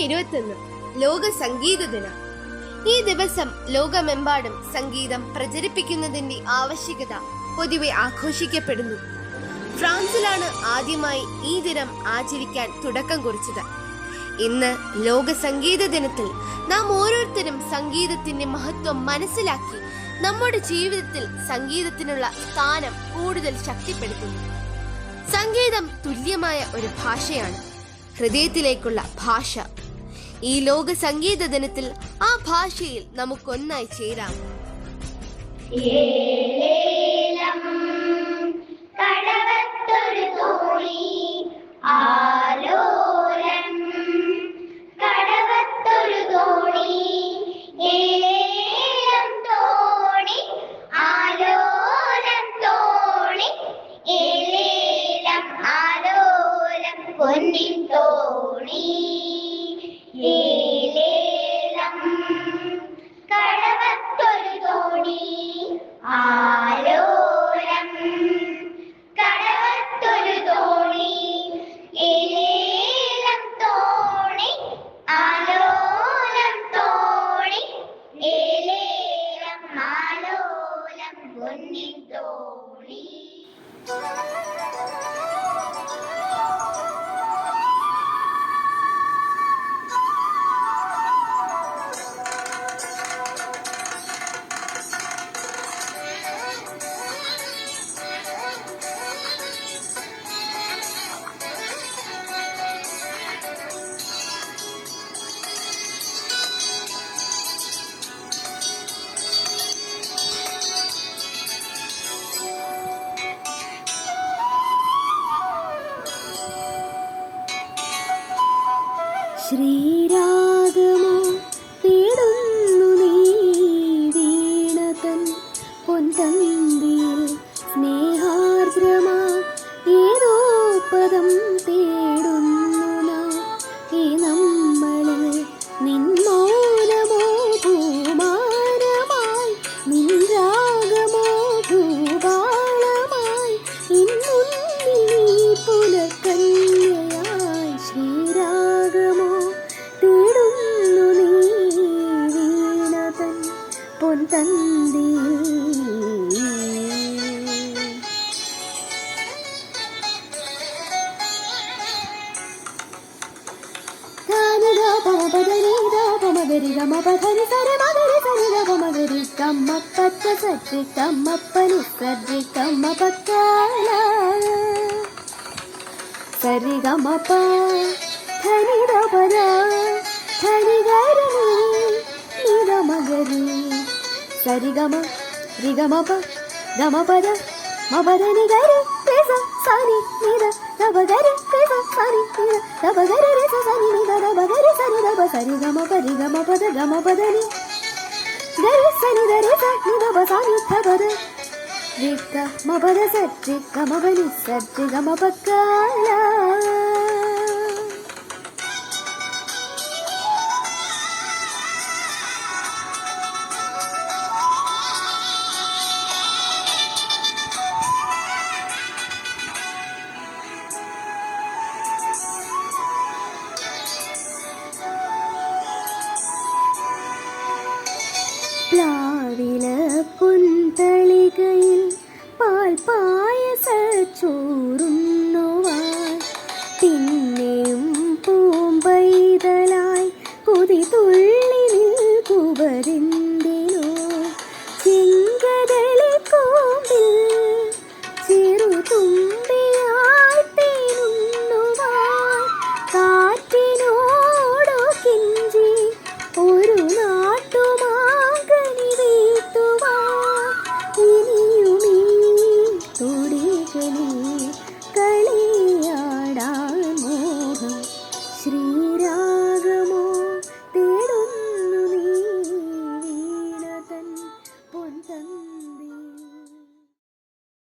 ജനുവരി 21 ലോക സംഗീത ദിനം. ഈ ദിവസം ലോകമെമ്പാടും സംഗീതം പ്രചരിപ്പിക്കുന്നതിന്റെ ആവശ്യകത പൊതുവെ ആഘോഷിക്കപ്പെടുന്നു. ഫ്രാൻസിലാണ് ആദ്യമായി ഈ ദിനം ആചരിക്കാൻ തുടക്കം കുറിച്ചത്. ഇന്ന് ലോക സംഗീത ദിനത്തിൽ നാം ഓരോരുത്തരും സംഗീതത്തിന്റെ മഹത്വം മനസ്സിലാക്കി നമ്മുടെ ജീവിതത്തിൽ സംഗീതത്തിനുള്ള സ്ഥാനം കൂടുതൽ ശക്തിപ്പെടുത്തുന്നു. സംഗീതം തുല്യമായ ഒരു ഭാഷയാണ്, ഹൃദയത്തിലേക്കുള്ള ഭാഷ. ഈ ലോക സംഗീത ദിനത്തിൽ ആ ഭാഷയിൽ നമുക്കൊന്നായി ചേരാം. ശ്രീരാഗമോ തേടുന്നു നീ വീണതൻ പൊൻതന്തിയിൽ സ്നേഹാർദ്രമാ ഏതോ പദം തേടുന്നു നാം ഈ നമ്മളിൽ നിൻ മൗനമോ ഭൂമാനമായി നിൻ രാഗമോ ഭൂപാളമായി ഇന്നുന്നിൽ നീ പുലക്കന്യയായി. ശ്രീരാഗമോ തേടുന്നു നീ വീണതൻ പൊൻതന്തിയിൽ. మగరి గమ పధరి సరి మగరి సరి గమ మగరి కమ్మ పచ్చ సరి కమ్మ పని సరి కమ్మ పక్కల సరి గమ ప ధని దపద ధని గరి నిద మగరి సరి గమ రి గమ ప గమ పద మపదని గరి పేస సాని నిద దబగరి పేస సాని నిద దబగరి రేస సాని నిద దబగరి సని దబ సరి గమ పరి గమ పద గమ పదని గరి సని దరి స నిద బ సాని దబద రిక మపద సరి గమ బని సరి గమ పక్కల. പ്ലാവില പുന്തളികയിൽ പാൽ പായസ ചോറും